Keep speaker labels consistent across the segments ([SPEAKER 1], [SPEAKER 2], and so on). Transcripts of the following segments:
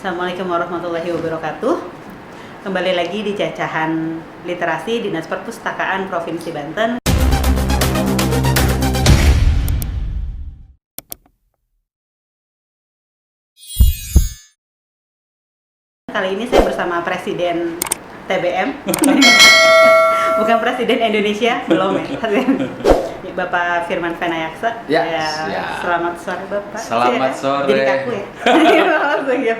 [SPEAKER 1] Assalamualaikum warahmatullahi wabarakatuh. Kembali lagi di Cacahan Literasi Dinas Perpustakaan Provinsi Banten. Kali ini saya bersama Presiden TBM. Bukan Presiden Indonesia, belum ya. Bapak Firman Venayaksa.
[SPEAKER 2] Ya.
[SPEAKER 1] Selamat sore Bapak.
[SPEAKER 2] Selamat sore.
[SPEAKER 1] Jadi kaku ya.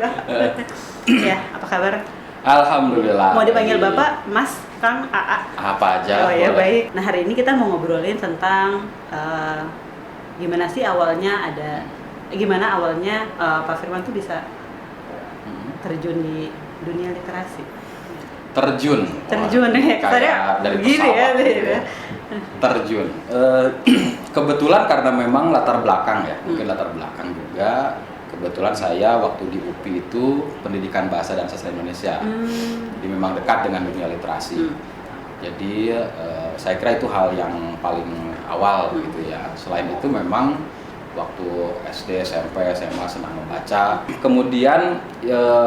[SPEAKER 1] Ya, apa kabar?
[SPEAKER 2] Alhamdulillah.
[SPEAKER 1] Mau dipanggil Bapak, Mas, Kang, AA?
[SPEAKER 2] Apa aja.
[SPEAKER 1] Oh ya,
[SPEAKER 2] boleh.
[SPEAKER 1] baik. Nah, hari ini kita mau ngobrolin tentang gimana sih awalnya Pak Firman tuh bisa terjun di dunia literasi.
[SPEAKER 2] Terjun
[SPEAKER 1] Ya,
[SPEAKER 2] kayak dari
[SPEAKER 1] begini
[SPEAKER 2] pesawat
[SPEAKER 1] ya.
[SPEAKER 2] gitu ya. Terjun. Kebetulan karena memang latar belakang ya, mungkin latar belakang juga. Kebetulan saya waktu di UPI itu pendidikan bahasa dan sastra Indonesia, jadi memang dekat dengan dunia literasi. Jadi saya kira itu hal yang paling awal gitu ya. Selain itu memang waktu SD, SMP, SMA senang membaca. Kemudian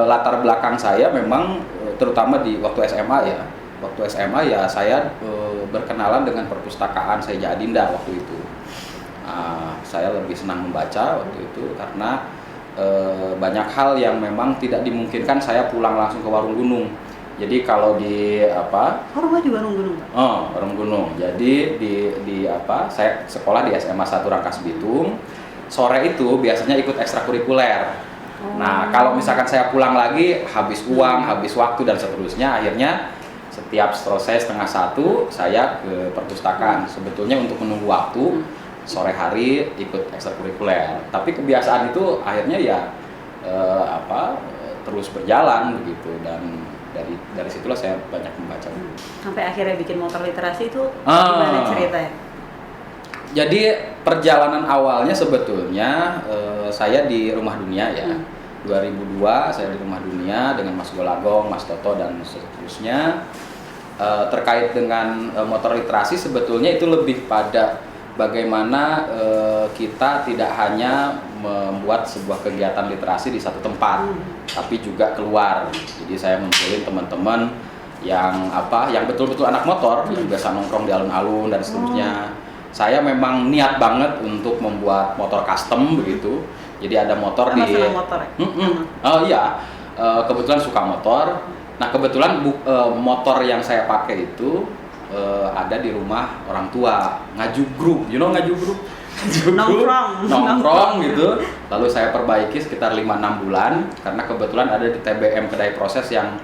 [SPEAKER 2] latar belakang saya memang terutama di waktu SMA ya. Waktu SMA ya saya berkenalan dengan perpustakaan Seja Adinda waktu itu. Saya lebih senang membaca waktu itu karena banyak hal yang memang tidak dimungkinkan saya pulang langsung ke Warung Gunung. Jadi kalau di
[SPEAKER 1] Rumah di Warung Gunung.
[SPEAKER 2] Warung Gunung. Jadi saya sekolah di SMA 1 Rangkas Bitung. Sore itu biasanya ikut ekstrakurikuler. Nah, kalau misalkan saya pulang lagi habis uang, habis waktu dan seterusnya, akhirnya setiap selesai 12:30 saya ke perpustakaan. Sebetulnya untuk menunggu waktu sore hari ikut ekstrakurikuler. Tapi kebiasaan itu akhirnya ya terus berjalan begitu, dan dari situlah saya banyak membaca.
[SPEAKER 1] Sampai akhirnya bikin motor literasi itu gimana ceritanya?
[SPEAKER 2] Jadi perjalanan awalnya sebetulnya saya di Rumah Dunia ya. 2002 saya di Rumah Dunia dengan Mas Golagong, Mas Toto dan seterusnya. Terkait dengan motor literasi sebetulnya itu lebih pada bagaimana kita tidak hanya membuat sebuah kegiatan literasi di satu tempat, tapi juga keluar. Jadi saya ngumpulin teman-teman yang betul-betul anak motor, yang biasa nongkrong di alun-alun dan seterusnya. Saya memang niat banget untuk membuat motor custom begitu. Jadi ada motor
[SPEAKER 1] Sama senang motor ya?
[SPEAKER 2] Oh iya, kebetulan suka motor. Nah kebetulan motor yang saya pakai itu ada di rumah orang tua, Ngajugruk, Ngajugruk? Nongkrong gitu. Lalu saya perbaiki sekitar 5-6 bulan karena kebetulan ada di TBM Kedai Proses yang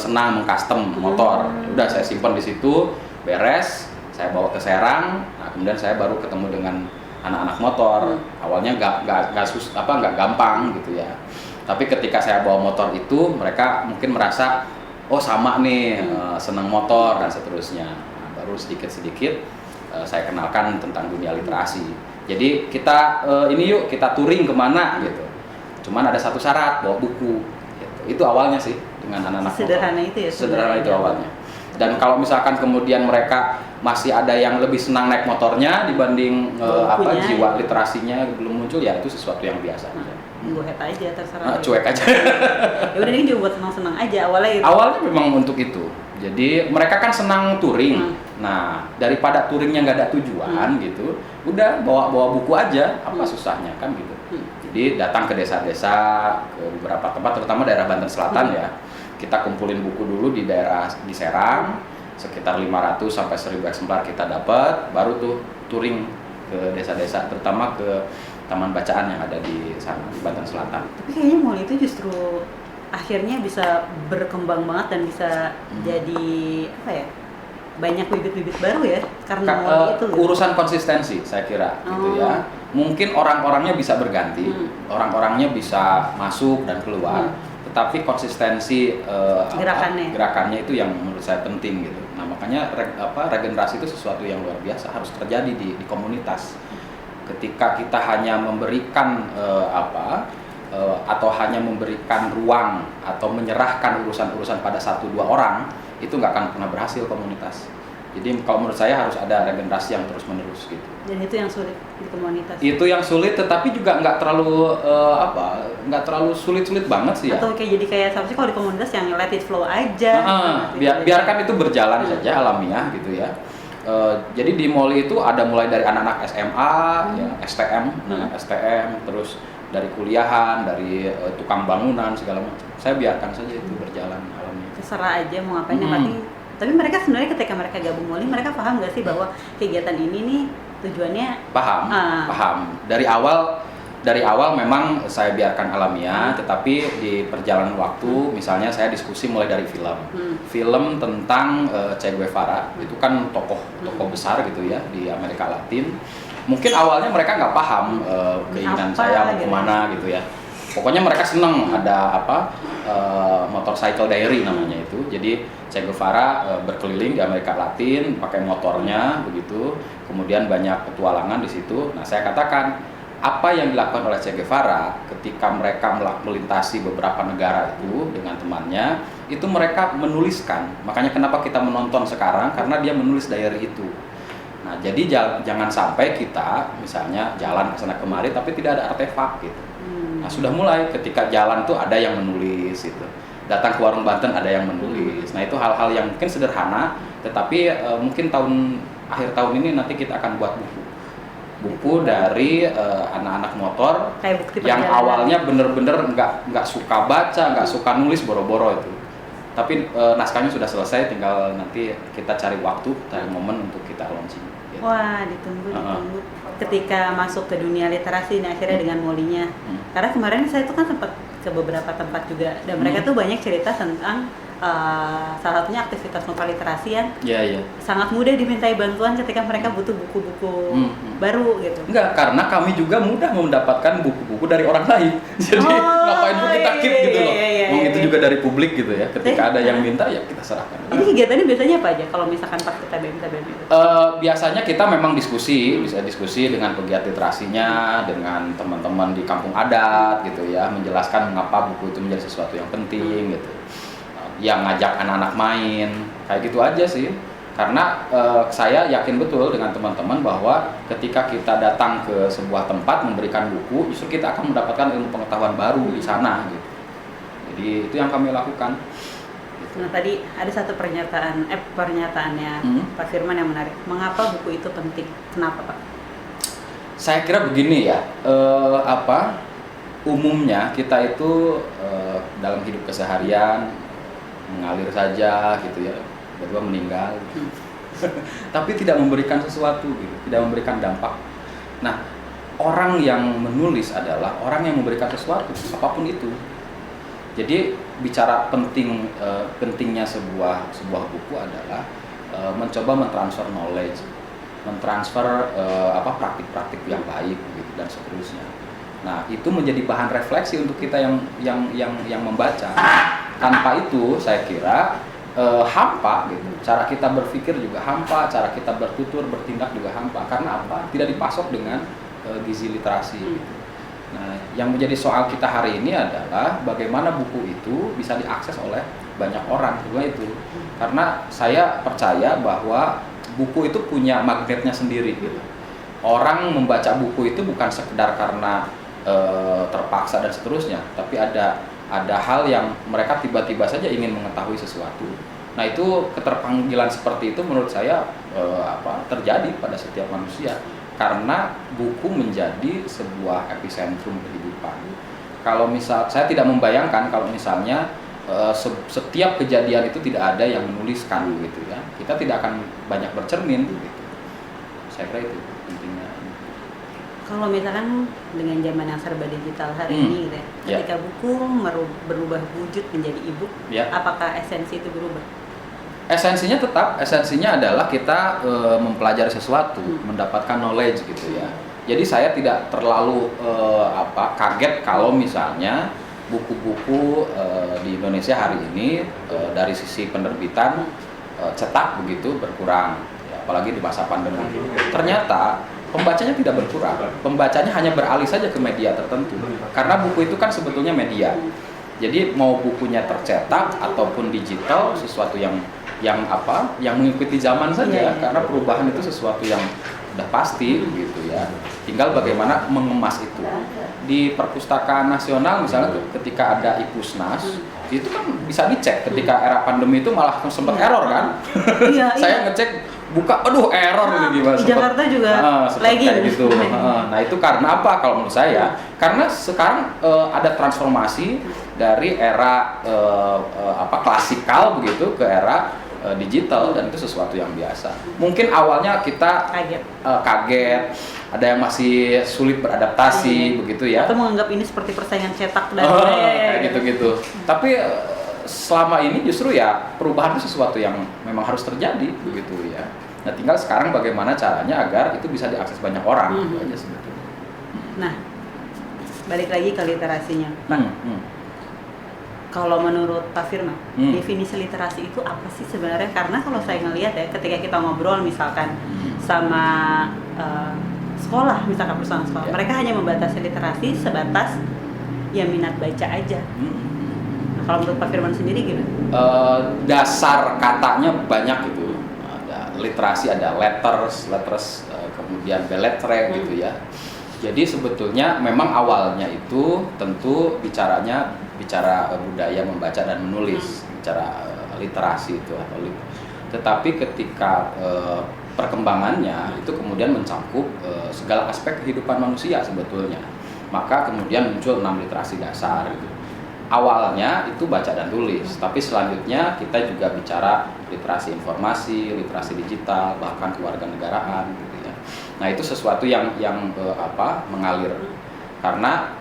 [SPEAKER 2] senang mengcustom motor. Udah saya simpan di situ, beres, saya bawa ke Serang. Nah kemudian saya baru ketemu dengan anak-anak motor. Awalnya nggak gampang gitu ya. Tapi ketika saya bawa motor itu, mereka mungkin merasa oh sama nih, senang motor dan seterusnya. Nah, baru sedikit-sedikit saya kenalkan tentang dunia literasi. Jadi kita kita touring kemana gitu. Cuman ada satu syarat, bawa buku. Gitu. Itu awalnya sih dengan anak-anak
[SPEAKER 1] sederhana
[SPEAKER 2] motor.
[SPEAKER 1] Itu ya.
[SPEAKER 2] Sederhana itu awalnya. Dan kalau misalkan kemudian mereka masih ada yang lebih senang naik motornya dibanding jiwa literasinya belum muncul, ya itu sesuatu yang biasa aja.
[SPEAKER 1] Gue aja terserah.
[SPEAKER 2] Cuek aja.
[SPEAKER 1] Ya udah, ini juga buat senang-senang aja awalnya itu.
[SPEAKER 2] Awalnya memang untuk itu. Jadi mereka kan senang touring. Nah, daripada touringnya nggak ada tujuan gitu, udah bawa buku aja, apa susahnya kan gitu. Jadi datang ke desa-desa, ke beberapa tempat, terutama daerah Banten Selatan ya. Kita kumpulin buku dulu di Serang, sekitar 500 sampai 1000 eksemplar kita dapat, baru tuh touring ke desa-desa, terutama ke taman bacaan yang ada di sana di Banten Selatan.
[SPEAKER 1] Tapi kayaknya mall itu justru akhirnya bisa berkembang banget dan bisa jadi banyak bibit-bibit baru ya karena mall itu.
[SPEAKER 2] Urusan konsistensi saya kira gitu ya. Mungkin orang-orangnya bisa berganti, orang-orangnya bisa masuk dan keluar. Tetapi konsistensi gerakannya itu yang menurut saya penting gitu. Nah makanya regenerasi itu sesuatu yang luar biasa harus terjadi di komunitas. Ketika kita hanya memberikan atau hanya memberikan ruang atau menyerahkan urusan-urusan pada 1-2 orang, itu nggak akan pernah berhasil komunitas. Jadi kalau menurut saya harus ada regenerasi yang terus menerus gitu.
[SPEAKER 1] Dan itu yang sulit di komunitas.
[SPEAKER 2] Itu yang sulit, tetapi juga nggak terlalu sulit-sulit banget sih ya.
[SPEAKER 1] Atau jadi kayak seharusnya kalau di komunitas yang let it flow aja.
[SPEAKER 2] Biarkan itu berjalan saja alamiah gitu ya. Jadi di Moli itu ada mulai dari anak-anak SMA, ya, STM, STM, terus dari kuliahan, dari tukang bangunan segala macam. Saya biarkan saja itu berjalan alamiah.
[SPEAKER 1] Terserah aja mau ngapain yang penting. Tapi mereka sebenarnya ketika mereka gabung Moli, mereka paham nggak sih bahwa kegiatan ini nih tujuannya?
[SPEAKER 2] Paham. Dari awal memang saya biarkan alamiah, tetapi di perjalanan waktu, misalnya saya diskusi mulai dari film tentang Che Guevara, itu kan tokoh besar gitu ya di Amerika Latin. Mungkin awalnya mereka nggak paham keinginan saya mau kemana gitu ya. Pokoknya mereka seneng ada motorcycle diary namanya itu. Jadi Che Guevara berkeliling di Amerika Latin pakai motornya begitu. Kemudian banyak petualangan di situ. Nah, saya katakan apa yang dilakukan oleh Che Guevara ketika mereka melintasi beberapa negara itu dengan temannya, itu mereka menuliskan. Makanya kenapa kita menonton sekarang, karena dia menulis diary itu. Nah, jadi jangan sampai kita misalnya jalan ke sana kemari tapi tidak ada artefak gitu. Nah, sudah mulai ketika jalan tuh ada yang menulis gitu. Datang ke warung Banten ada yang menulis. Nah, itu hal-hal yang mungkin sederhana, tetapi mungkin akhir tahun ini nanti kita akan buat buku dari anak-anak motor yang awalnya bener-bener nggak suka baca, nggak suka nulis, boro-boro itu. Tapi naskahnya sudah selesai, tinggal nanti kita cari waktu, cari momen untuk kita launching. Gitu.
[SPEAKER 1] Wah, ditunggu. Ketika masuk ke dunia literasi, nah akhirnya dengan Molinya. Karena kemarin saya tuh kan sempat ke beberapa tempat juga, dan mereka tuh banyak cerita tentang salah satunya aktivitas novel literasi yang sangat mudah dimintai bantuan ketika mereka butuh buku-buku baru gitu.
[SPEAKER 2] Enggak, karena kami juga mudah mendapatkan buku-buku dari orang lain. Jadi ngapain pun kita keep gitu loh. Itu juga dari publik gitu ya. Ketika ada yang minta ya kita serahkan.
[SPEAKER 1] Ini kegiatannya biasanya apa aja kalau misalkan pas kita BM itu?
[SPEAKER 2] Biasanya kita memang bisa diskusi dengan pegiat literasinya, dengan teman-teman di kampung adat gitu ya, menjelaskan mengapa buku itu menjadi sesuatu yang penting gitu. Yang ngajak anak-anak main, kayak gitu aja sih. Karena saya yakin betul dengan teman-teman bahwa ketika kita datang ke sebuah tempat memberikan buku, justru kita akan mendapatkan ilmu pengetahuan baru di sana gitu. Jadi itu yang kami lakukan. Gitu.
[SPEAKER 1] Nah, tadi ada satu pernyataannya Pak Firman yang menarik. Mengapa buku itu penting? Kenapa, Pak?
[SPEAKER 2] Saya kira begini ya, umumnya kita itu dalam hidup keseharian mengalir saja gitu ya, berdua meninggal tapi tidak memberikan sesuatu gitu, tidak memberikan dampak. Nah, orang yang menulis adalah orang yang memberikan sesuatu apapun itu. Jadi bicara pentingnya sebuah buku adalah mencoba mentransfer knowledge, mentransfer praktik-praktik yang baik gitu, dan seterusnya. Nah, itu menjadi bahan refleksi untuk kita yang membaca. Tanpa itu saya kira hampa gitu. Cara kita berpikir juga hampa, cara kita bertutur, bertindak juga hampa. Karena apa? Tidak dipasok dengan gizi literasi gitu. Nah, yang menjadi soal kita hari ini adalah bagaimana buku itu bisa diakses oleh banyak orang, itu. Karena saya percaya bahwa buku itu punya magnetnya sendiri gitu. Orang membaca buku itu bukan sekedar karena terpaksa dan seterusnya, tapi ada hal yang mereka tiba-tiba saja ingin mengetahui sesuatu. Nah, itu keterpanggilan seperti itu menurut saya terjadi pada setiap manusia karena buku menjadi sebuah epicentrum kehidupan. Kalau saya tidak membayangkan kalau misalnya setiap kejadian itu tidak ada yang menuliskan gitu ya. Kita tidak akan banyak bercermin gitu. Saya kira itu pentingnya.
[SPEAKER 1] Kalau misalkan dengan zaman yang serba digital hari ini gitu ya, ketika buku berubah wujud menjadi e-book, apakah esensi itu berubah? Esensinya adalah kita mempelajari sesuatu, mendapatkan knowledge gitu ya. Jadi saya tidak terlalu kaget kalau misalnya buku-buku di Indonesia hari ini dari sisi penerbitan cetak begitu berkurang, ya, apalagi di masa pandemi. Ternyata pembacanya tidak berkurang, pembacanya hanya beralih saja ke media tertentu. Karena buku itu kan sebetulnya media. Jadi mau bukunya tercetak ataupun digital, sesuatu yang mengikuti zaman saja, karena perubahan itu sesuatu yang udah pasti gitu ya. Tinggal bagaimana mengemas itu. Di Perpustakaan Nasional misalnya ketika ada Ipusnas, itu kan bisa dicek. Ketika era pandemi itu malah sempat error kan. Saya ngecek buka, aduh error ini gimana.
[SPEAKER 3] Di Jakarta juga lagi
[SPEAKER 1] gitu. Nah itu karena apa kalau menurut saya? Karena sekarang ada transformasi dari era klasikal begitu ke era digital, dan itu sesuatu yang biasa. Mungkin awalnya kita kaget, ada yang masih sulit beradaptasi begitu ya.
[SPEAKER 3] Atau menganggap ini seperti persaingan cetak dan
[SPEAKER 1] kayak gitu-gitu. Tapi selama ini justru ya perubahan itu sesuatu yang memang harus terjadi begitu ya. Nah tinggal sekarang bagaimana caranya agar itu bisa diakses banyak orang gitu aja sebetulnya.
[SPEAKER 3] Nah, balik lagi ke literasinya, Pak. Kalau menurut Pak Firman, definisi literasi itu apa sih sebenarnya? Karena kalau saya ngelihat ya, ketika kita ngobrol misalkan sama sekolah, misalkan perusahaan sekolah, mereka hanya membatasi literasi sebatas ya minat baca aja. Nah, kalau menurut Pak Firman sendiri gimana?
[SPEAKER 1] Dasar katanya banyak itu. Ada literasi, ada letters, kemudian beletre gitu ya. Jadi sebetulnya memang awalnya itu tentu bicara budaya membaca dan menulis, bicara literasi itu tetapi ketika perkembangannya itu kemudian mencakup segala aspek kehidupan manusia sebetulnya, maka kemudian muncul 6 literasi dasar gitu. Awalnya itu baca dan tulis, tapi selanjutnya kita juga bicara literasi informasi, literasi digital, bahkan kewarganegaraan gitu ya. Nah itu sesuatu yang mengalir, karena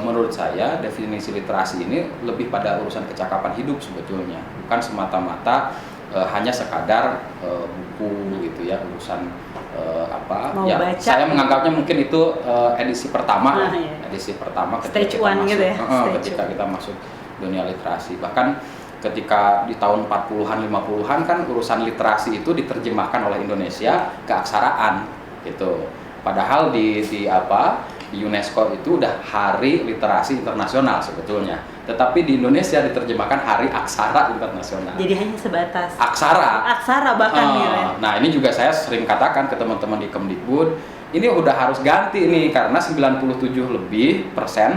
[SPEAKER 1] menurut saya definisi literasi ini lebih pada urusan kecakapan hidup sebetulnya, bukan semata-mata hanya sekadar buku gitu ya, urusan
[SPEAKER 3] baca.
[SPEAKER 1] Saya menganggapnya mungkin itu edisi pertama
[SPEAKER 3] Stage 1 gitu ya.
[SPEAKER 1] Ketika kita masuk dunia literasi. Bahkan ketika di tahun 40-an 50-an kan urusan literasi itu diterjemahkan oleh Indonesia keaksaraan gitu. Padahal di UNESCO itu udah Hari Literasi Internasional sebetulnya, tetapi di Indonesia diterjemahkan Hari Aksara Internasional.
[SPEAKER 3] Jadi hanya sebatas
[SPEAKER 1] aksara
[SPEAKER 3] bahkan
[SPEAKER 1] Nah ini juga saya sering katakan ke teman-teman di Kemdikbud, ini udah harus ganti nih, karena 97% lebih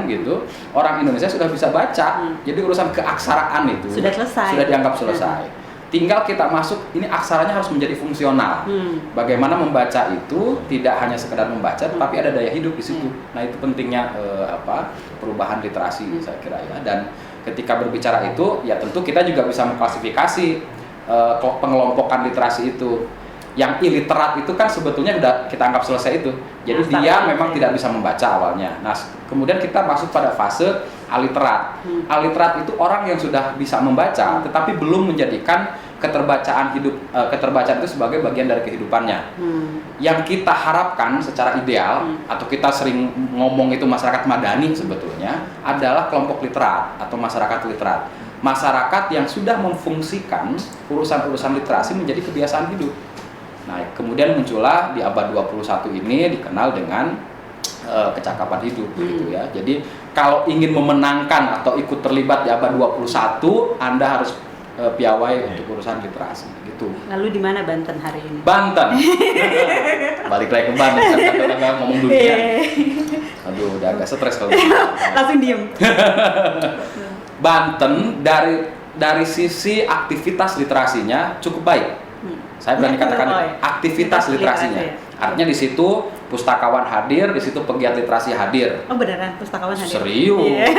[SPEAKER 1] gitu orang Indonesia sudah bisa baca. Jadi urusan keaksaraan itu sudah dianggap selesai. Tinggal kita masuk, ini aksaranya harus menjadi fungsional. Bagaimana membaca itu tidak hanya sekedar membaca, tapi ada daya hidup di situ. Nah itu pentingnya perubahan literasi saya kira ya. Dan ketika berbicara itu, ya tentu kita juga bisa mengklasifikasi pengelompokan literasi itu. Yang iliterat itu kan sebetulnya udah kita anggap selesai itu. Jadi dia memang tidak bisa membaca awalnya. Nah kemudian kita masuk pada fase aliterat. Aliterat itu orang yang sudah bisa membaca, tetapi belum menjadikan keterbacaan itu sebagai bagian dari kehidupannya. Yang kita harapkan secara ideal, atau kita sering ngomong itu masyarakat madani sebetulnya, adalah kelompok literat atau masyarakat literat. Masyarakat yang sudah memfungsikan urusan-urusan literasi menjadi kebiasaan hidup. Nah, kemudian muncullah di abad 21 ini dikenal dengan kecakapan hidup gitu ya. Jadi kalau ingin memenangkan atau ikut terlibat di abad 21, Anda harus piawai untuk urusan literasi gitu.
[SPEAKER 3] Lalu di mana Banten hari ini?
[SPEAKER 1] Banten. Balik lagi ke Banten, kita ngomong dunia. Aduh, udah agak stres kalau
[SPEAKER 3] langsung diem.
[SPEAKER 1] Banten dari sisi aktivitas literasinya cukup baik. Saya berani katakan aktivitas literasinya. Artinya di situ pustakawan hadir, di situ pegiat literasi hadir.
[SPEAKER 3] Oh beneran pustakawan hadir?
[SPEAKER 1] Serius.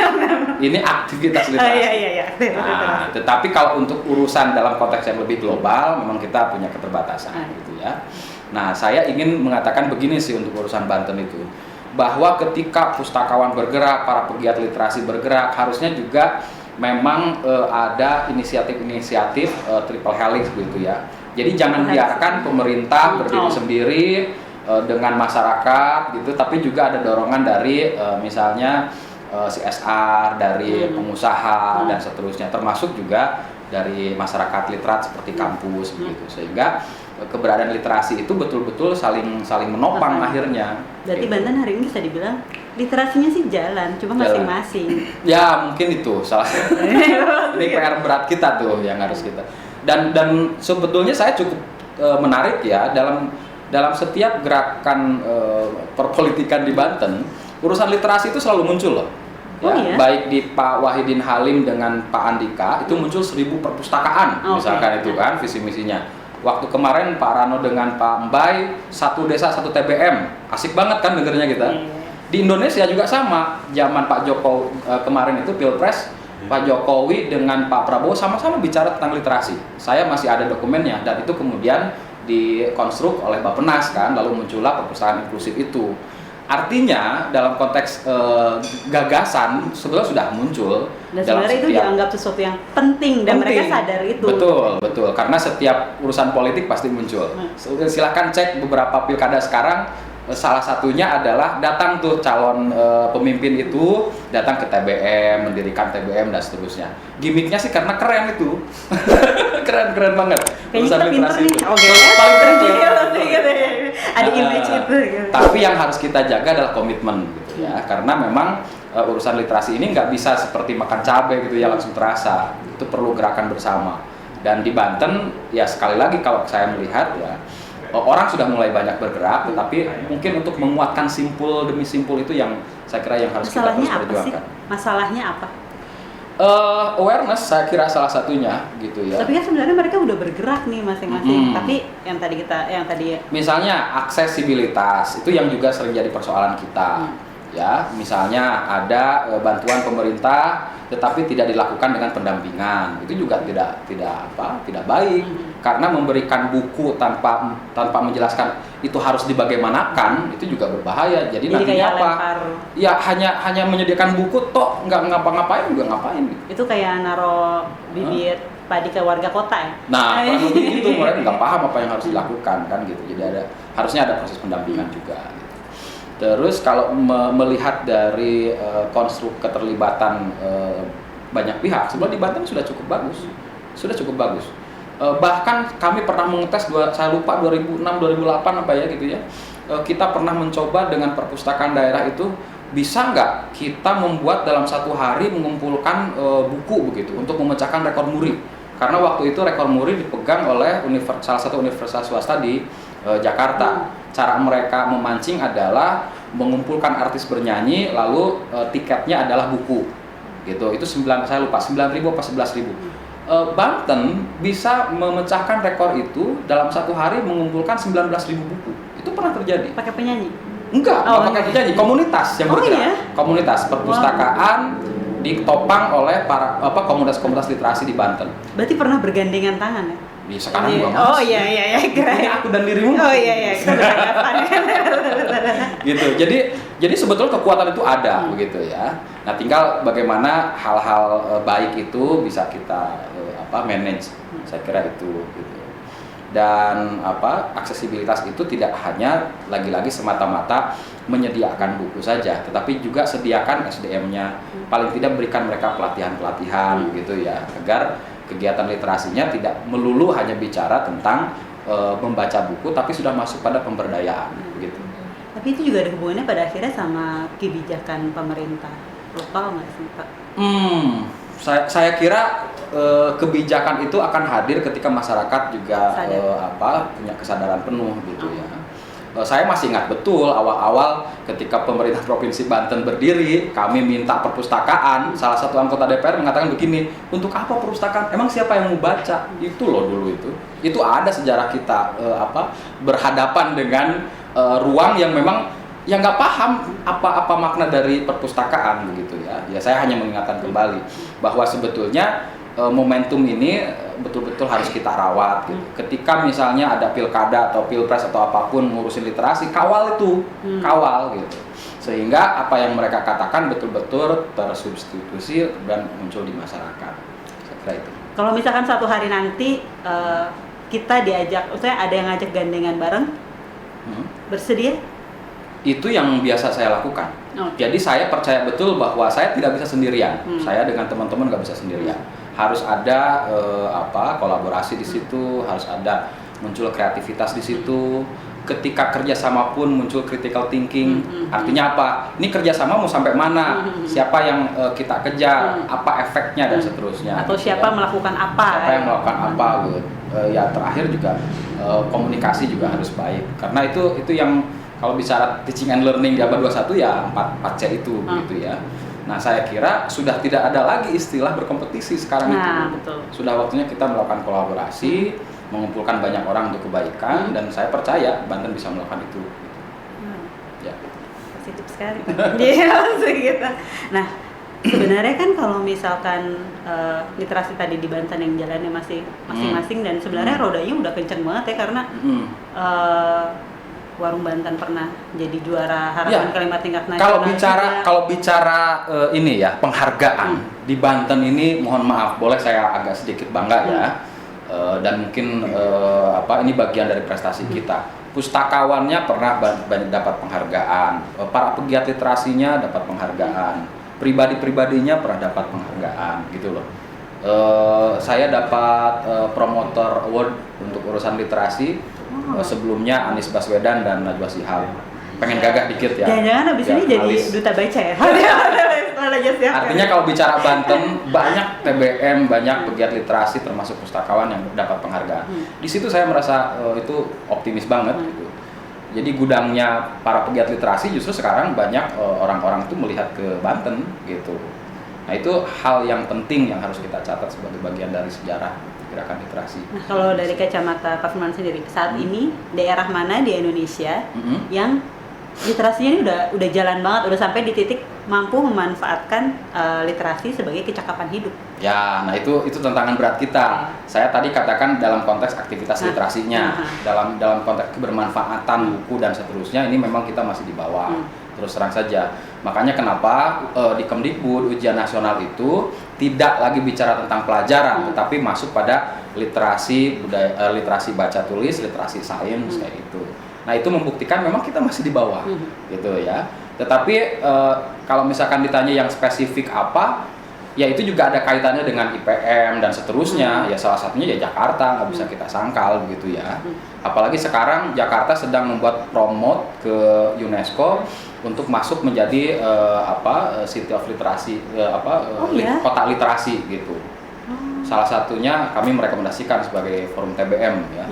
[SPEAKER 1] Ini aktivitas literasi.
[SPEAKER 3] Iya.
[SPEAKER 1] Nah, tetapi kalau untuk urusan dalam konteks yang lebih global, memang kita punya keterbatasan gitu ya. Nah, saya ingin mengatakan begini sih untuk urusan Banten itu, bahwa ketika pustakawan bergerak, para pegiat literasi bergerak, harusnya juga memang ada inisiatif-inisiatif triple helix gitu ya. Jadi jangan biarkan pemerintah berdiri sendiri dengan masyarakat gitu, tapi juga ada dorongan dari misalnya CSR, dari pengusaha dan seterusnya, termasuk juga dari masyarakat literat seperti kampus begitu. Sehingga keberadaan literasi itu betul-betul saling menopang akhirnya.
[SPEAKER 3] Berarti Banten hari ini bisa dibilang literasinya sih jalan, cuma masing-masing.
[SPEAKER 1] Ya mungkin itu salah satu. Ini PR berat kita tuh yang harus kita. Dan sebetulnya saya cukup menarik ya dalam setiap gerakan perpolitikan di Banten, urusan literasi itu selalu muncul loh. Ya,
[SPEAKER 3] iya? Baik
[SPEAKER 1] di Pak Wahidin Halim dengan Pak Andika itu muncul 1000 perpustakaan, misalkan itu kan visi misinya. Waktu kemarin Pak Rano dengan Pak Mbai, satu desa satu TBM, asik banget kan dengernya kita. Di Indonesia juga sama, zaman Pak Jokowi kemarin itu Pilpres, Pak Jokowi dengan Pak Prabowo sama-sama bicara tentang literasi. Saya masih ada dokumennya dan itu kemudian dikonstruk oleh Bappenas kan, lalu muncullah perpustakaan inklusif itu. Artinya dalam konteks gagasan sebetulnya sudah muncul.
[SPEAKER 3] Dan sebenarnya itu dianggap sesuatu yang penting dan mereka sadar itu.
[SPEAKER 1] Betul. Karena setiap urusan politik pasti muncul. Silahkan cek beberapa pilkada sekarang. Salah satunya adalah datang tuh calon pemimpin itu datang ke TBM, mendirikan TBM dan seterusnya. Gimiknya sih karena keren itu, keren banget.
[SPEAKER 3] Kayaknya kita pinter nih. Oke.
[SPEAKER 1] Paling keren.
[SPEAKER 3] Ada image itu.
[SPEAKER 1] Tapi yang harus kita jaga adalah komitmen, gitu ya. Karena memang urusan literasi ini nggak bisa seperti makan cabai gitu ya langsung terasa. Itu perlu gerakan bersama. Dan di Banten ya sekali lagi kalau saya melihat ya. Orang sudah mulai banyak bergerak, tetapi mungkin untuk menguatkan simpul demi simpul itu yang saya kira yang harus kita terus perjuangkan.
[SPEAKER 3] Masalahnya apa?
[SPEAKER 1] Awareness saya kira salah satunya gitu ya.
[SPEAKER 3] Tapi kan sebenarnya mereka udah bergerak nih masing-masing. Tapi yang tadi
[SPEAKER 1] misalnya aksesibilitas itu yang juga sering jadi persoalan kita. Ya, misalnya ada bantuan pemerintah tetapi tidak dilakukan dengan pendampingan. Itu juga tidak baik. Karena memberikan buku tanpa menjelaskan itu harus dibagaimanakan itu juga berbahaya. Jadi nantinya apa? Ya hanya menyediakan buku toh nggak ngapa-ngapain juga ngapain.
[SPEAKER 3] Itu kayak naro bibit padi ke warga kota ya.
[SPEAKER 1] Nah, kurang lebih gitu mereka nggak paham apa yang harus dilakukan kan gitu. Jadi harusnya ada proses pendampingan juga. Gitu. Terus kalau melihat dari konstruk keterlibatan banyak pihak, sebenarnya di Banten sudah cukup bagus. Bahkan kami pernah mengetes, saya lupa 2006-2008 apa ya gitu ya. Kita pernah mencoba dengan perpustakaan daerah itu bisa nggak kita membuat dalam satu hari mengumpulkan buku begitu untuk memecahkan rekor muri. Karena waktu itu rekor muri dipegang oleh salah satu universitas swasta di Jakarta. Cara mereka memancing adalah mengumpulkan artis bernyanyi, lalu tiketnya adalah buku. Gitu. Itu saya lupa 9.000 apa 11.000. Banten bisa memecahkan rekor itu dalam satu hari mengumpulkan 19.000 buku. Itu pernah terjadi.
[SPEAKER 3] Pakai penyanyi?
[SPEAKER 1] Enggak pakai penyanyi. Komunitas yang bergerak. Iya? Komunitas perpustakaan ditopang oleh para komunitas literasi di Banten.
[SPEAKER 3] Berarti pernah bergandengan tangan ya?
[SPEAKER 1] Di sekarang juga masih.
[SPEAKER 3] Oh iya, keren.
[SPEAKER 1] Ini aku dan dirimu.
[SPEAKER 3] Oh iya, kita berhadapan.
[SPEAKER 1] Gitu. Jadi sebetulnya kekuatan itu ada begitu ya. Nah, tinggal bagaimana hal-hal baik itu bisa kita manage. Saya kira itu gitu. Dan aksesibilitas itu tidak hanya lagi-lagi semata-mata menyediakan buku saja, tetapi juga sediakan SDM-nya. Paling tidak berikan mereka pelatihan-pelatihan gitu ya, agar kegiatan literasinya tidak melulu hanya bicara tentang membaca buku, tapi sudah masuk pada pemberdayaan gitu.
[SPEAKER 3] Tapi itu juga ada hubungannya pada akhirnya sama kebijakan pemerintah lokal nggak sih Pak?
[SPEAKER 1] Saya kira kebijakan itu akan hadir ketika masyarakat juga punya kesadaran penuh gitu ya. Saya masih ingat betul awal-awal ketika pemerintah Provinsi Banten berdiri, kami minta perpustakaan. Salah satu anggota DPR mengatakan begini, untuk apa perpustakaan? Emang siapa yang mau baca? Itu loh dulu itu. Itu ada sejarah kita berhadapan dengan ruang yang memang yang nggak paham apa makna dari perpustakaan begitu ya. Ya saya hanya mengingatkan kembali bahwa sebetulnya momentum ini betul-betul harus kita rawat gitu. Ketika misalnya ada pilkada atau pilpres atau apapun ngurusin literasi, kawal itu, kawal gitu. Sehingga apa yang mereka katakan betul-betul tersubstitusi dan muncul di masyarakat. Saya kira itu.
[SPEAKER 3] Kalau misalkan suatu hari nanti kita diajak, maksudnya ada yang ngajak gandengan bareng, bersedia?
[SPEAKER 1] Itu yang biasa saya lakukan. Jadi saya percaya betul bahwa saya tidak bisa sendirian. Saya dengan teman-teman nggak bisa sendirian. Harus ada kolaborasi di situ, harus ada
[SPEAKER 2] muncul kreativitas di situ. Ketika kerjasama pun muncul critical thinking. Artinya apa? Ini kerjasama mau sampai mana? Siapa yang kita kejar? Apa efeknya dan seterusnya?
[SPEAKER 3] Atau siapa melakukan apa?
[SPEAKER 2] Siapa yang melakukan apa? Gitu. Ya terakhir juga komunikasi juga harus baik. Karena itu yang kalau bicara teaching and learning di abad 21 ya 4C itu gitu ya. Nah, saya kira sudah tidak ada lagi istilah berkompetisi sekarang itu.
[SPEAKER 3] Betul.
[SPEAKER 2] Sudah waktunya kita melakukan kolaborasi, mengumpulkan banyak orang untuk kebaikan, dan saya percaya Banten bisa melakukan itu. Ya.
[SPEAKER 3] Positif sekali. Iya, gitu. Nah, sebenarnya kan kalau misalkan literasi tadi di Banten yang jalannya masih masing-masing dan sebenarnya rodanya udah kenceng banget ya karena Warung Banten pernah jadi juara harapan kelima tingkat nasional.
[SPEAKER 2] Kalau bicara ini ya penghargaan di Banten ini, mohon maaf, boleh saya agak sedikit bangga ya, dan mungkin ini bagian dari prestasi kita. Pustakawannya pernah banyak dapat penghargaan, para pegiat literasinya dapat penghargaan, pribadi-pribadinya pernah dapat penghargaan, gitu loh. Saya dapat promoter award untuk urusan literasi. Sebelumnya Anies Baswedan dan Najwa Shihab. Pengen gagah dikit ya.
[SPEAKER 3] Jangan-jangan abis ini jadi duta baca ya?
[SPEAKER 2] Artinya kalau bicara Banten, banyak TBM, banyak pegiat literasi termasuk pustakawan yang dapat penghargaan. Di situ saya merasa itu optimis banget gitu. Jadi gudangnya para pegiat literasi justru sekarang banyak orang-orang itu melihat ke Banten gitu. Nah, itu hal yang penting yang harus kita catat sebagai bagian dari sejarah gerakan literasi.
[SPEAKER 3] Nah, kalau dari kacamata Pak Firman sendiri, saat ini daerah mana di Indonesia yang literasinya ini udah jalan banget, udah sampai di titik mampu memanfaatkan literasi sebagai kecakapan hidup?
[SPEAKER 2] Ya, nah itu tantangan berat kita. Saya tadi katakan dalam konteks aktivitas literasinya, dalam konteks kebermanfaatan buku dan seterusnya, ini memang kita masih di bawah. Terus terang saja. Makanya kenapa di Kemdikbud ujian nasional itu tidak lagi bicara tentang pelajaran, tetapi masuk pada literasi budaya, literasi baca tulis, literasi sains kayak gitu. Nah, itu membuktikan memang kita masih di bawah, gitu ya. Tetapi kalau misalkan ditanya yang spesifik apa, ya itu juga ada kaitannya dengan IPM dan seterusnya. Ya salah satunya ya Jakarta, nggak bisa kita sangkal begitu ya. Apalagi sekarang Jakarta sedang membuat promote ke UNESCO untuk masuk menjadi City of Literasi, kota literasi gitu. Salah satunya kami merekomendasikan sebagai forum TBM ya.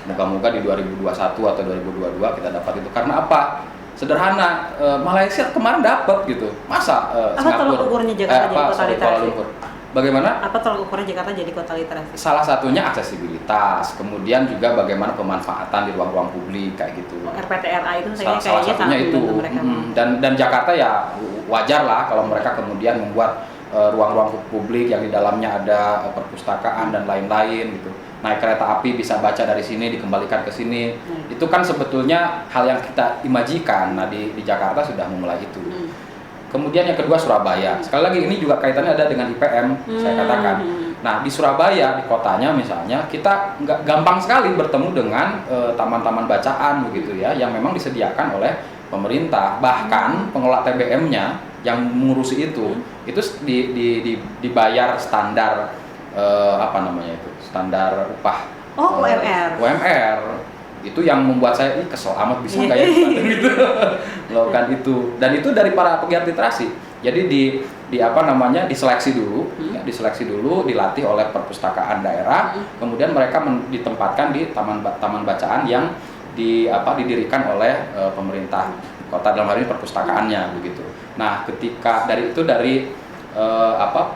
[SPEAKER 2] Moga-moga di 2021 atau 2022 kita dapat itu. Karena apa? Sederhana, Malaysia kemarin dapat gitu. Masa
[SPEAKER 3] Singapura? Apa tolak ukurnya Jakarta jadi kota literasi?
[SPEAKER 2] Bagaimana?
[SPEAKER 3] Apa tolak ukurnya Jakarta jadi kota literasi?
[SPEAKER 2] Salah satunya aksesibilitas, kemudian juga bagaimana pemanfaatan di ruang-ruang publik kayak gitu.
[SPEAKER 3] RPTRA itu
[SPEAKER 2] salah satunya itu. Dan Jakarta ya wajar lah kalau mereka kemudian membuat ruang-ruang publik yang di dalamnya ada perpustakaan dan lain-lain gitu. Naik kereta api bisa baca dari sini dikembalikan ke sini. Itu kan sebetulnya hal yang kita imajikan. Nah di Jakarta sudah memulai itu. Kemudian yang kedua Surabaya. Sekali lagi ini juga kaitannya ada dengan IPM, saya katakan. Nah di Surabaya, di kotanya misalnya, kita nggak gampang sekali bertemu dengan taman-taman bacaan begitu ya, yang memang disediakan oleh pemerintah. Bahkan pengelola TBM-nya yang mengurusi itu dibayar standar standar upah.
[SPEAKER 3] UMR.
[SPEAKER 2] UMR. Itu yang membuat saya kesel amat, bisa nggak ya gitu melakukan itu. Dan itu dari para pegiat literasi. Jadi diseleksi dulu, dilatih oleh perpustakaan daerah, kemudian mereka ditempatkan di taman bacaan yang didirikan oleh pemerintah kota, dalam hal ini perpustakaannya begitu. Nah, ketika dari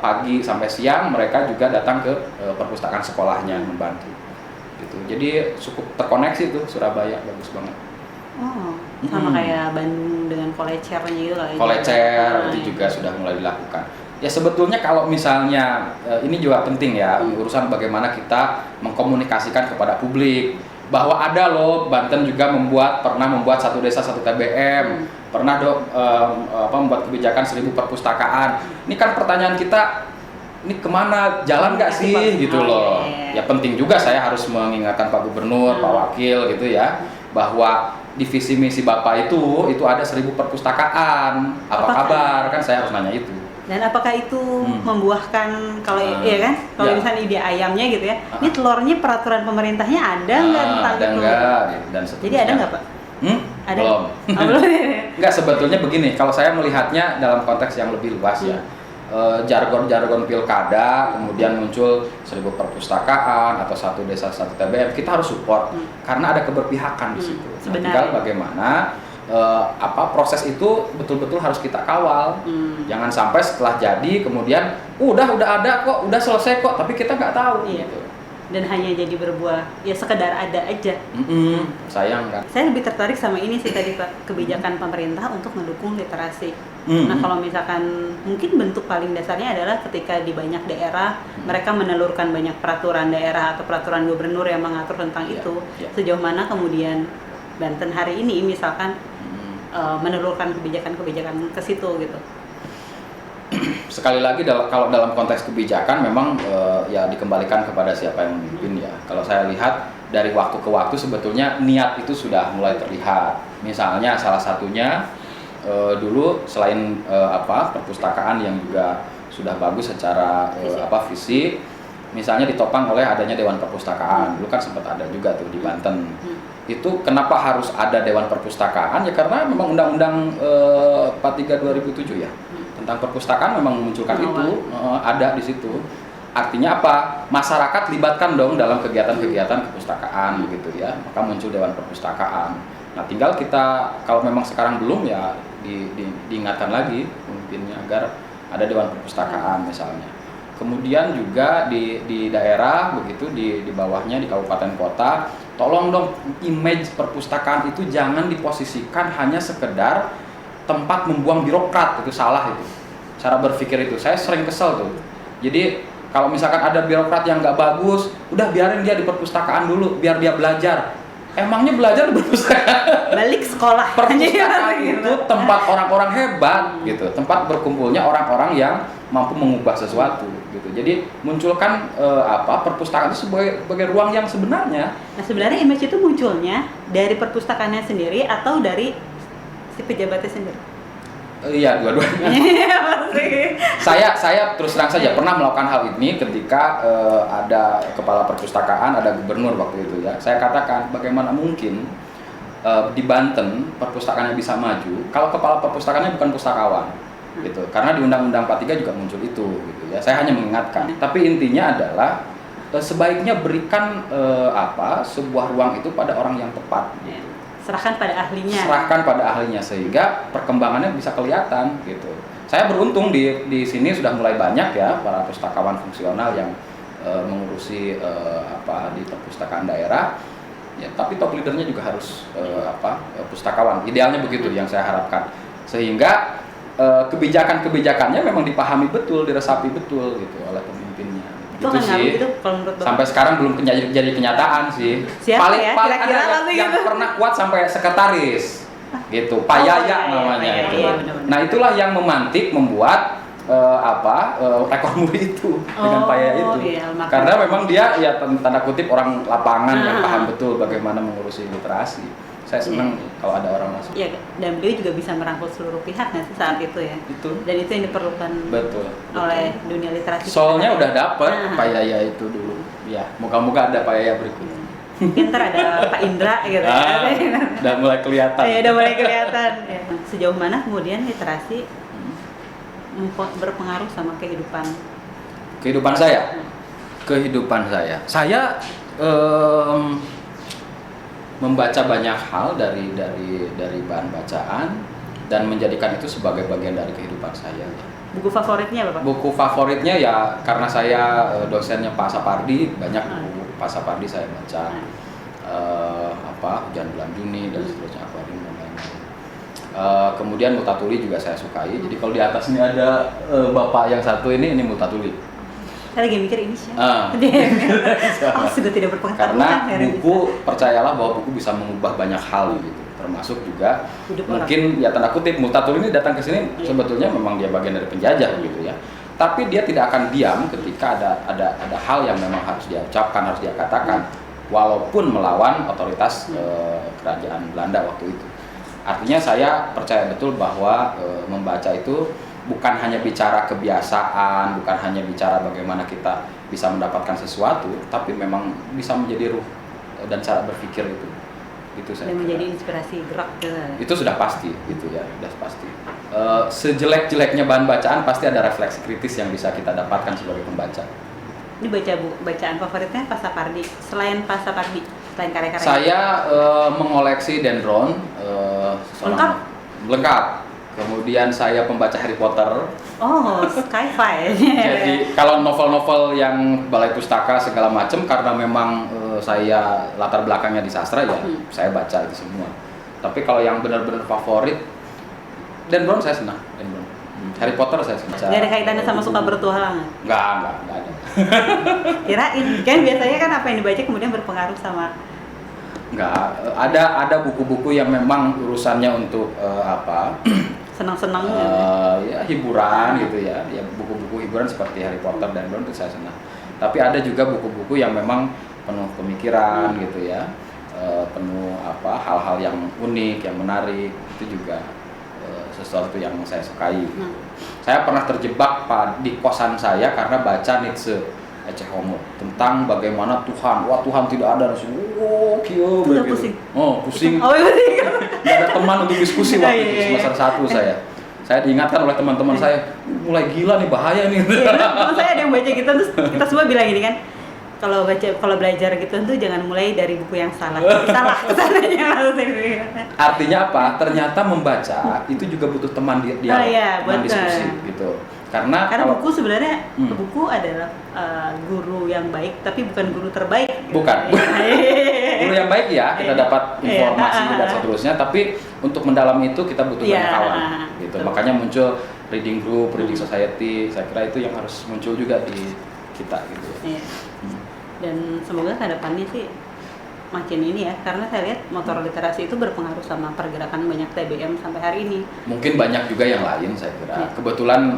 [SPEAKER 2] pagi sampai siang mereka juga datang ke perpustakaan sekolahnya membantu. Gitu. Jadi cukup terkoneksi tuh Surabaya, bagus banget.
[SPEAKER 3] Sama kayak Bandung dengan Kolecernya gitu lah.
[SPEAKER 2] Kolecer itu juga sudah mulai dilakukan. Ya sebetulnya kalau misalnya ini juga penting ya, urusan bagaimana kita mengkomunikasikan kepada publik bahwa ada loh Banten juga pernah membuat satu desa satu TBM, pernah membuat kebijakan 1000 perpustakaan. Ini kan pertanyaan kita, ini kemana, jalan nggak sih gitu loh. Ya penting juga saya harus mengingatkan Pak Gubernur, Pak Wakil gitu ya, bahwa di visi misi Bapak itu ada 1000 perpustakaan. Apa kabar? Kan saya harus nanya itu.
[SPEAKER 3] Dan apakah itu membuahkan kalau ya kan? Kalau misalnya ide ayamnya gitu ya. Ini telurnya peraturan pemerintahnya ada nggak tentang
[SPEAKER 1] ada
[SPEAKER 3] itu?
[SPEAKER 1] nggak gitu, dan seterusnya.
[SPEAKER 3] Jadi ada nggak Pak? Ada.
[SPEAKER 1] Belum.
[SPEAKER 3] Oh, belum.
[SPEAKER 1] Nggak, sebetulnya begini, kalau saya melihatnya dalam konteks yang lebih luas ya. Jargon-jargon pilkada, kemudian muncul 1000 perpustakaan atau 1 desa 1 TBM, kita harus support karena ada keberpihakan di situ. Tinggal bagaimana proses itu betul-betul harus kita kawal. Jangan sampai setelah jadi kemudian udah ada kok, udah selesai kok, tapi kita nggak tahu.
[SPEAKER 3] Iya.
[SPEAKER 1] Gitu.
[SPEAKER 3] Dan hanya jadi berbuah ya sekedar ada aja.
[SPEAKER 1] Sayang kan.
[SPEAKER 3] Saya lebih tertarik sama ini sih tadi Pak, kebijakan pemerintah untuk mendukung literasi. Nah kalau misalkan mungkin bentuk paling dasarnya adalah ketika di banyak daerah mereka menelurkan banyak peraturan daerah atau peraturan gubernur yang mengatur tentang itu. Sejauh mana kemudian Banten hari ini misalkan menelurkan kebijakan-kebijakan ke situ gitu.
[SPEAKER 1] Sekali lagi kalau dalam konteks kebijakan memang ya dikembalikan kepada siapa yang memimpin ya. Kalau saya lihat dari waktu ke waktu sebetulnya niat itu sudah mulai terlihat. Misalnya salah satunya dulu selain perpustakaan yang juga sudah bagus secara fisik, misalnya ditopang oleh adanya Dewan Perpustakaan. Dulu kan sempat ada juga tuh di Banten. Itu kenapa harus ada Dewan Perpustakaan ya karena memang Undang-Undang 43 2007 ya. Tentang perpustakaan memang memunculkan itu, ada di situ. Artinya apa? Masyarakat libatkan dong dalam kegiatan-kegiatan kepustakaan begitu ya. Maka muncul Dewan Perpustakaan. Nah, tinggal kita kalau memang sekarang belum ya diingatkan lagi pemimpinnya agar ada Dewan Perpustakaan misalnya. Kemudian juga di daerah begitu di bawahnya di kabupaten kota, tolong dong image perpustakaan itu jangan diposisikan hanya sekedar tempat membuang birokrat, itu salah itu. Cara berpikir itu, saya sering kesel tuh. Jadi kalau misalkan ada birokrat yang nggak bagus, udah biarin dia di perpustakaan dulu, biar dia belajar. Emangnya belajar di perpustakaan?
[SPEAKER 3] Balik sekolah.
[SPEAKER 1] Perpustakaan itu tempat orang-orang hebat, gitu. Tempat berkumpulnya orang-orang yang mampu mengubah sesuatu, gitu. Jadi munculkan perpustakaan itu sebagai ruang yang sebenarnya.
[SPEAKER 3] Nah sebenarnya image itu munculnya dari perpustakaannya sendiri atau dari si pejabatnya sendiri?
[SPEAKER 1] Iya, dua-duanya. Saya terus terang saja pernah melakukan hal ini ketika ada kepala perpustakaan, ada gubernur waktu itu ya. Saya katakan bagaimana mungkin di Banten perpustakaannya bisa maju kalau kepala perpustakaannya bukan pustakawan, gitu. Karena di Undang-Undang 43 juga muncul itu, gitu ya. Saya hanya mengingatkan. Tapi intinya adalah sebaiknya berikan sebuah ruang itu pada orang yang tepat. Gitu.
[SPEAKER 3] Serahkan pada ahlinya.
[SPEAKER 1] Serahkan pada ahlinya sehingga perkembangannya bisa kelihatan gitu. Saya beruntung di sini sudah mulai banyak ya para pustakawan fungsional yang mengurusi di perpustakaan daerah. Ya, tapi top leadernya juga harus pustakawan. Idealnya begitu yang saya harapkan. Sehingga kebijakan-kebijakannya memang dipahami betul, diresapi betul gitu oleh pemimpinnya.
[SPEAKER 3] Itu
[SPEAKER 1] gitu sih.
[SPEAKER 3] Itu kalau menurut
[SPEAKER 1] sampai sekarang belum jadi kenyataan sih.
[SPEAKER 3] Siapa
[SPEAKER 1] paling
[SPEAKER 3] ya? Kira-kira
[SPEAKER 1] ada yang
[SPEAKER 3] gitu.
[SPEAKER 1] pernah kuat sampai sekretaris gitu, Pak Yaya namanya itu. Nah itulah yang memantik membuat rekor muri itu dengan Pak Yaya itu. Karena memang dia ya tanda kutip orang lapangan yang paham betul bagaimana mengurusi literasi. Saya senang kalau ada orang masuk.
[SPEAKER 3] Iya, dan beliau juga bisa merangkul seluruh pihak saat itu ya.
[SPEAKER 1] Itu.
[SPEAKER 3] Dan itu yang diperlukan
[SPEAKER 1] betul.
[SPEAKER 3] oleh dunia literasi.
[SPEAKER 1] Soalnya udah dapet Pak Yaya itu dulu. Ya, moga-moga ada Pak Yaya berikutnya.
[SPEAKER 3] Pintar ada Pak Indra gitu.
[SPEAKER 1] Udah mulai kelihatan.
[SPEAKER 3] Iya, udah mulai kelihatan. Ya. Sejauh mana kemudian literasi berpengaruh sama kehidupan
[SPEAKER 1] saya? Kehidupan saya. Saya membaca banyak hal dari bahan bacaan dan menjadikan itu sebagai bagian dari kehidupan saya.
[SPEAKER 3] Buku favoritnya apa Pak?
[SPEAKER 1] Buku favoritnya ya karena saya dosennya Pak Sapardi, banyak buku Pak Sapardi saya baca. Hujan Bulan Juni dan seterusnya, Akuarium dan lain-lain. Kemudian Multatuli juga saya sukai. Jadi kalau di atas ini ada bapak yang satu ini Multatuli.
[SPEAKER 3] Saya lagi mikir ini siapa? Sudah tidak berpengetahuan.
[SPEAKER 1] Karena buku, percayalah bahwa buku bisa mengubah banyak hal gitu, termasuk juga mungkin ya tanda kutip Multatuli ini datang ke sini sebetulnya memang dia bagian dari penjajah gitu ya. Tapi dia tidak akan diam ketika ada hal yang memang harus dia ucapkan, harus dia katakan, walaupun melawan otoritas kerajaan Belanda waktu itu. Artinya saya percaya betul bahwa membaca itu bukan hanya bicara kebiasaan, bukan hanya bicara bagaimana kita bisa mendapatkan sesuatu, tapi memang bisa menjadi ruh dan cara berpikir itu saya
[SPEAKER 3] Dan
[SPEAKER 1] kira.
[SPEAKER 3] menjadi inspirasi gerak juga.
[SPEAKER 1] Itu sudah pasti gitu ya, sudah pasti. Sejelek-jeleknya bahan bacaan pasti ada refleksi kritis yang bisa kita dapatkan sebagai pembaca.
[SPEAKER 3] Ini bacaan favoritnya Pak Sapardi. Selain Pak Sapardi, selain karya-karya.
[SPEAKER 1] Saya mengoleksi dendron
[SPEAKER 3] Lengkap?
[SPEAKER 1] lengkap. Kemudian saya pembaca Harry Potter.
[SPEAKER 3] Oh, sci-fi.
[SPEAKER 1] Jadi kalau novel-novel yang balai pustaka segala macam, karena memang saya latar belakangnya di sastra ya, saya baca itu semua. Tapi kalau yang benar-benar favorit, dendron saya senang. Dendron. Harry Potter saya senang.
[SPEAKER 3] Nggak ada kaitannya sama suka bertualang?
[SPEAKER 1] Nggak ada.
[SPEAKER 3] Kirain, kan biasanya kan apa yang dibaca kemudian berpengaruh sama.
[SPEAKER 1] Nggak, ada buku-buku yang memang urusannya untuk
[SPEAKER 3] Senang-senang.
[SPEAKER 1] ya hiburan gitu ya buku-buku hiburan seperti Harry Potter dan Dendron itu saya senang. Tapi ada juga buku-buku yang memang penuh pemikiran gitu ya, penuh hal-hal yang unik, yang menarik, itu juga sesuatu yang saya sukai. Saya pernah terjebak di kosan saya karena baca Nietzsche, Ecce Homo, tentang bagaimana Tuhan tidak ada,
[SPEAKER 3] Udah pusing.
[SPEAKER 1] Pusing.
[SPEAKER 3] Oh, pusing.
[SPEAKER 1] Nggak ada teman untuk diskusi waktu itu
[SPEAKER 3] Iya.
[SPEAKER 1] semester 1 saya diingatkan oleh teman-teman saya, mulai gila nih, bahaya nih.
[SPEAKER 3] Iya, teman saya ada yang baca gitu, terus kita semua bilang gini kan, kalau belajar gitu tuh jangan mulai dari buku yang salah. Salah kesananya maksudnya.
[SPEAKER 1] Artinya apa? Ternyata membaca itu juga butuh teman
[SPEAKER 3] Oh iya,
[SPEAKER 1] teman
[SPEAKER 3] betul.
[SPEAKER 1] diskusi gitu. Karena kalau
[SPEAKER 3] buku sebenarnya buku adalah guru yang baik, tapi bukan guru terbaik.
[SPEAKER 1] Bukan. Guru yang baik ya, kita dapat informasi
[SPEAKER 3] Iya.
[SPEAKER 1] dan seterusnya, tapi untuk mendalami itu kita butuh
[SPEAKER 3] Iya.
[SPEAKER 1] banyak kawan gitu.
[SPEAKER 3] Betul.
[SPEAKER 1] Makanya muncul reading group, reading society. Saya kira itu yang harus muncul juga di kita gitu.
[SPEAKER 3] Iya. Dan semoga ke depannya sih makin ini ya, karena saya lihat motor literasi itu berpengaruh sama pergerakan banyak TBM sampai hari ini.
[SPEAKER 1] Mungkin banyak juga yang lain saya kira.
[SPEAKER 3] Iya.
[SPEAKER 1] Kebetulan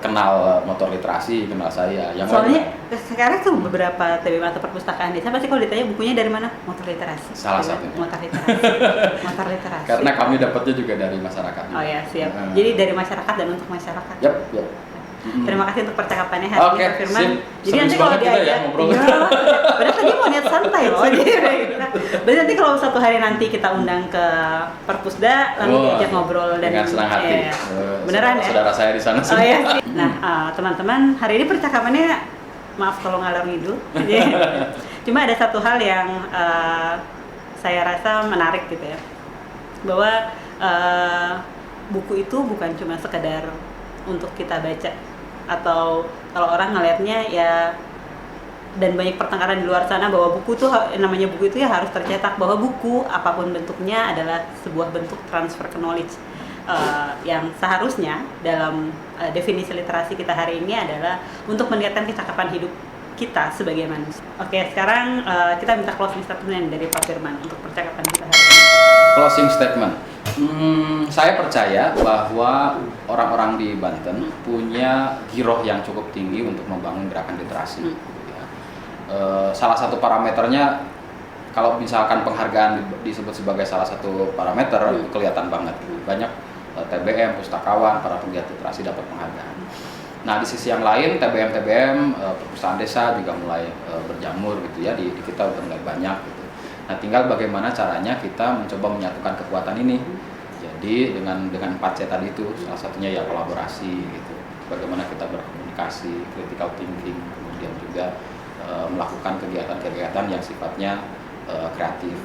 [SPEAKER 1] kenal motor literasi, kenal saya. Yang
[SPEAKER 3] Soalnya
[SPEAKER 1] lain,
[SPEAKER 3] sekarang tuh beberapa TBM atau perpustakaan desa pasti kalau ditanya bukunya dari mana, motor literasi.
[SPEAKER 1] Salah satunya.
[SPEAKER 3] Motor literasi. Motor literasi.
[SPEAKER 1] karena kami dapatnya juga dari masyarakat.
[SPEAKER 3] Oh ya, siap.
[SPEAKER 1] Hmm.
[SPEAKER 3] Jadi dari masyarakat dan untuk masyarakat.
[SPEAKER 1] Yap.
[SPEAKER 3] Terima kasih untuk percakapannya hari
[SPEAKER 1] Oke,
[SPEAKER 3] ini, Pak Firman.
[SPEAKER 1] sip.
[SPEAKER 3] Jadi
[SPEAKER 1] Serius
[SPEAKER 3] nanti kalau
[SPEAKER 1] banget kita ya
[SPEAKER 3] diajak,
[SPEAKER 1] ngobrol.
[SPEAKER 3] iya, padahal tadi mau niat santai loh. Jadi nanti kalau suatu hari nanti kita undang ke Perpusda, lalu diajak ngobrol dan
[SPEAKER 1] dengan senang hati.
[SPEAKER 3] iya. Beneran ya?
[SPEAKER 1] Saudara saya di sana.
[SPEAKER 3] Oh ya. Nah, teman-teman, hari ini percakapannya maaf kalau ngalor ngidul. Cuma ada satu hal yang saya rasa menarik gitu ya, bahwa buku itu bukan cuma sekedar untuk kita baca, atau kalau orang ngelihatnya ya, dan banyak pertengkaran di luar sana bahwa buku tuh namanya buku itu ya harus tercetak, bahwa buku apapun bentuknya adalah sebuah bentuk transfer knowledge yang seharusnya dalam definisi literasi kita hari ini adalah untuk meningkatkan kecakapan hidup kita sebagai manusia. Oke, sekarang kita minta closing statement dari Pak Firman untuk percakapan kita hari ini.
[SPEAKER 1] Closing statement. Saya percaya bahwa orang-orang di Banten punya giroh yang cukup tinggi untuk membangun gerakan literasi. Gitu ya. Salah satu parameternya, kalau misalkan penghargaan disebut sebagai salah satu parameter, itu kelihatan banget. Banyak TBM, pustakawan, para penggiat literasi dapat penghargaan. Nah, di sisi yang lain, TBM, perpustakaan desa juga mulai berjamur gitu ya, di kita udah mulai banyak gitu. Nah, tinggal bagaimana caranya kita mencoba menyatukan kekuatan ini. Jadi dengan 4C tadi itu, salah satunya ya kolaborasi gitu. Bagaimana kita berkomunikasi, critical thinking, kemudian juga melakukan kegiatan-kegiatan yang sifatnya kreatif.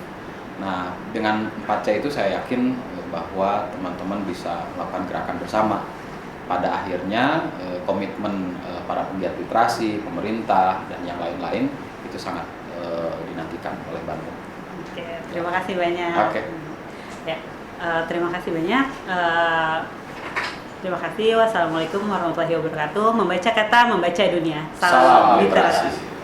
[SPEAKER 1] Nah, dengan 4C itu saya yakin bahwa teman-teman bisa melakukan gerakan bersama. Pada akhirnya komitmen para penggiat literasi, pemerintah, dan yang lain-lain itu sangat dinantikan oleh Banten.
[SPEAKER 3] Oke, terima kasih banyak.
[SPEAKER 1] Oke.
[SPEAKER 3] Ya, terima kasih banyak. Terima kasih. Wassalamualaikum warahmatullahi wabarakatuh. Membaca kata, membaca dunia.
[SPEAKER 1] Salam literasi.